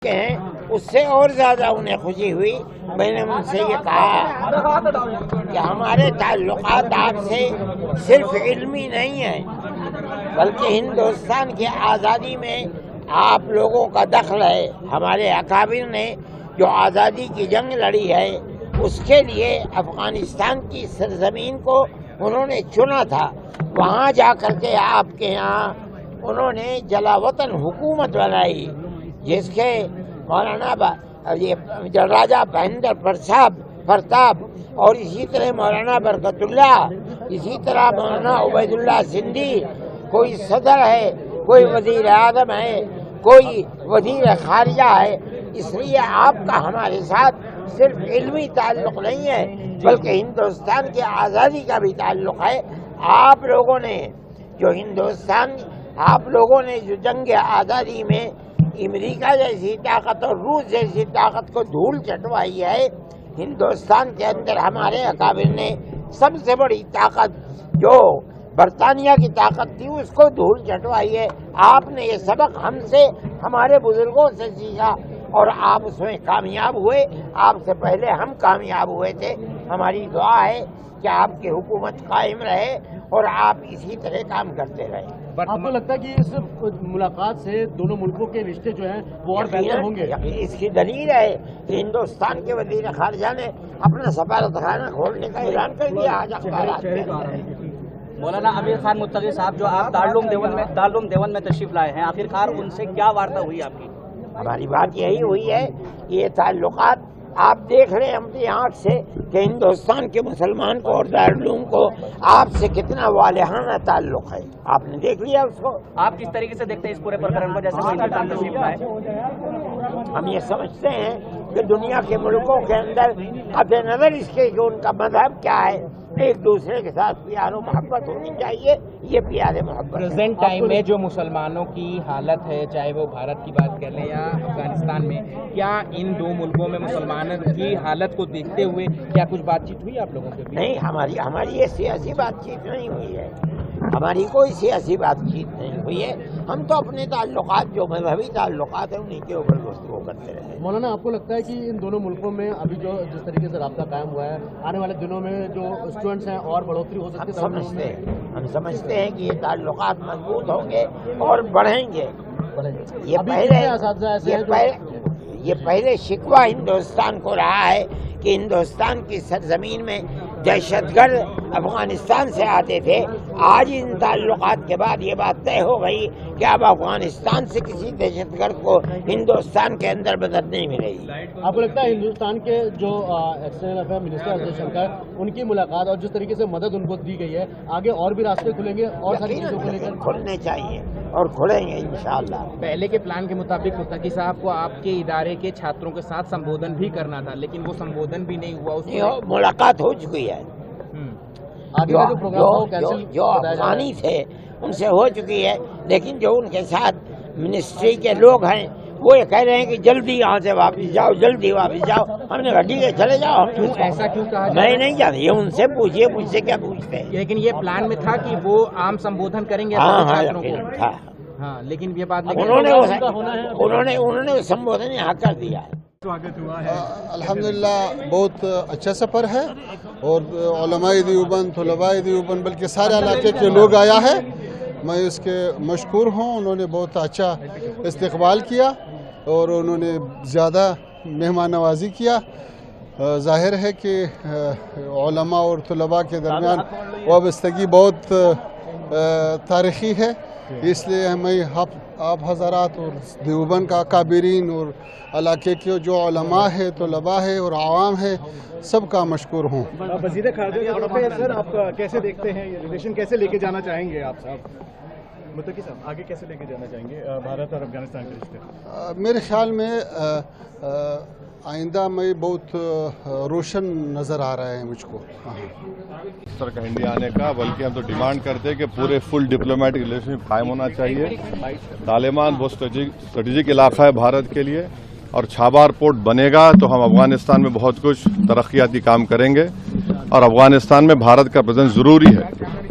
کے ہیں اس سے اور زیادہ انہیں خوشی ہوئی. میں نے ان سے یہ کہا کہ ہمارے تعلقات آپ سے صرف علمی نہیں ہیں بلکہ ہندوستان کی آزادی میں آپ لوگوں کا دخل ہے. ہمارے اکابر نے جو آزادی کی جنگ لڑی ہے اس کے لیے افغانستان کی سرزمین کو انہوں نے چنا تھا. وہاں جا کر کے آپ کے یہاں انہوں نے جلا وطن حکومت بنائی جس کے مولانا راجہ مہندر پرتاپ اور اسی طرح مولانا برکت اللہ، اسی طرح مولانا عبید اللہ سندھی، کوئی صدر ہے، کوئی وزیر اعظم ہے، کوئی وزیر خارجہ ہے. اس لیے آپ کا ہمارے ساتھ صرف علمی تعلق نہیں ہے بلکہ ہندوستان کی آزادی کا بھی تعلق ہے. آپ لوگوں نے جو جنگ آزادی میں امریکہ جیسی طاقت اور روس جیسی طاقت کو دھول چٹوائی ہے، ہندوستان کے اندر ہمارے اکابر نے سب سے بڑی طاقت جو برطانیہ کی طاقت تھی اس کو دھول چٹوائی ہے. آپ نے یہ سبق ہم سے، ہمارے بزرگوں سے سیکھا اور آپ اس میں کامیاب ہوئے. آپ سے پہلے ہم کامیاب ہوئے تھے. ہماری دعا ہے کہ آپ کی حکومت قائم رہے اور آپ اسی طرح کام کرتے رہے. آپ کو لگتا ہے کہ اس ملاقات سے دونوں ملکوں کے رشتے جو ہیں وہ اور بہتر ہوں گے؟ اس کی دلیل ہے کہ ہندوستان کے وزیر خارجہ نے اپنا سفارتخانہ کھولنے کا اعلان کر دیا. آج اخبارات میں مولانا امیر خان متقی صاحب جو آپ دارالعلوم دیوبند میں تشریف لائے ہیں، آخرکار ان سے کیا وارتا ہوئی آپ کی؟ ہماری بات یہی ہوئی ہے کہ یہ تعلقات آپ دیکھ رہے ہیں اپنی آنکھ سے کہ ہندوستان کے مسلمان کو اور دارالعلوم کو آپ سے کتنا والہانہ تعلق ہے. آپ نے دیکھ لیا اس کو. آپ کس طریقے سے دیکھتے ہیں اس پورے پروگرام کو؟ جیسے ہندوستان تشریف لائے، ہم یہ سمجھتے ہیں کہ دنیا کے ملکوں کے اندر قطع نظر اس کے کہ ان کا مذہب کیا ہے، ایک دوسرے کے ساتھ پیار و محبت ہونی چاہیے. یہ پیار محبت پریزنٹ ٹائم میں جو مسلمانوں کی حالت ہے، چاہے وہ بھارت کی بات کر لیں یا افغانستان میں، کیا ان دو ملکوں میں مسلمانوں کی حالت کو دیکھتے ہوئے کیا کچھ بات چیت ہوئی آپ لوگوں کے؟ نہیں، ہماری یہ سیاسی بات چیت نہیں ہوئی ہے. ہماری کوئی سیاسی بات چیت نہیں ہوئی ہے. ہم تو اپنے تعلقات جو مذہبی تعلقات ہیں انہیں کے اوپر گفتگو کرتے رہے. مولانا آپ کو لگتا ہے کہ ان دونوں ملکوں میں ابھی جس طریقے سے رابطہ قائم ہوا ہے، آنے والے دنوں میں جو اسٹوڈنٹس ہیں اور بڑھوتری ہو سکتی ہے؟ ہم سمجھتے ہیں کہ یہ تعلقات مضبوط ہوں گے اور بڑھیں گے. یہ پہلے شکوہ ہندوستان کو رہا ہے کہ ہندوستان کی سرزمین میں دہشت گرد افغانستان سے آتے تھے. آج ان تعلقات کے بعد یہ بات طے ہو گئی کہ اب افغانستان سے کسی دہشت گرد کو ہندوستان کے اندر مدد نہیں ملے گی. آپ کو لگتا ہے ہندوستان کے جو ایکسٹرنل افیئر منسٹر جے شنکر، ان کی ملاقات اور جس طریقے سے مدد ان کو دی گئی ہے، آگے اور بھی راستے کھلیں گے اور ساری چیزوں کو لے کر کھلنے چاہیے اور کھلیں گے انشاءاللہ. پہلے کے پلان کے مطابق متقی صاحب کو آپ کے ادارے کے چھاتروں کے ساتھ سمبودھن بھی کرنا تھا، لیکن وہ سمبودھن بھی نہیں ہوا. اس ملاقات ہو چکی ہے. جو افغانی تھے ان سے ہو چکی ہے، لیکن جو ان کے ساتھ منسٹری کے لوگ ہیں وہ یہ کہہ رہے ہیں کہ جلدی یہاں سے واپس جاؤ، جلدی واپس جاؤ. ہم نے گاڑی سے چلے جاؤ. ایسا کیوں کہا؟ میں نہیں جانتا، یہ ان سے پوچھیے، مجھ سے کیا پوچھتے ہیں. لیکن یہ پلان میں تھا کہ وہ عام سمبودھن کریں گے چھاتروں کو. ہاں، لیکن یہ بات انہوں نے سمبودھن یہاں کر دیا. الحمدللہ بہت اچھا سفر ہے اور علماء دیوبند، طلباء دیوبند، بلکہ سارے علاقے کے لوگ آیا ہے. میں اس کے مشکور ہوں. انہوں نے بہت اچھا استقبال کیا اور انہوں نے زیادہ مہمان نوازی کیا. ظاہر ہے کہ علماء اور طلباء کے درمیان وابستگی بہت تاریخی ہے. اس لیے میں آپ حضرات اور دیوبند کا اکابرین اور علاقے کے جو علماء ہے، طلباء ہے اور عوام ہے، سب کا مشکور ہوں. وزیر خارجہ کے طور پہ سر آپ کیسے دیکھتے ہیں، یہ ریلیشن کیسے لے کے جانا چاہیں گے؟ آپ صاحب متقی صاحب آگے کیسے لے کے جانا چاہیں گے بھارت اور افغانستان کے رشتے؟ میرے خیال میں آئندہ میں بہت روشن نظر آ رہا ہے مجھ کو. اس طرح کا انڈیا آنے کا، بلکہ ہم تو ڈیمانڈ کرتے ہیں کہ پورے فل ڈپلومیٹک ریلیشن قائم ہونا چاہیے. طالبان بہت اسٹریٹجک علاقہ ہے بھارت کے لیے، اور چھابار پورٹ بنے گا تو ہم افغانستان میں بہت کچھ ترقیاتی کام کریں گے، اور افغانستان میں بھارت کا پریزنس ضروری ہے.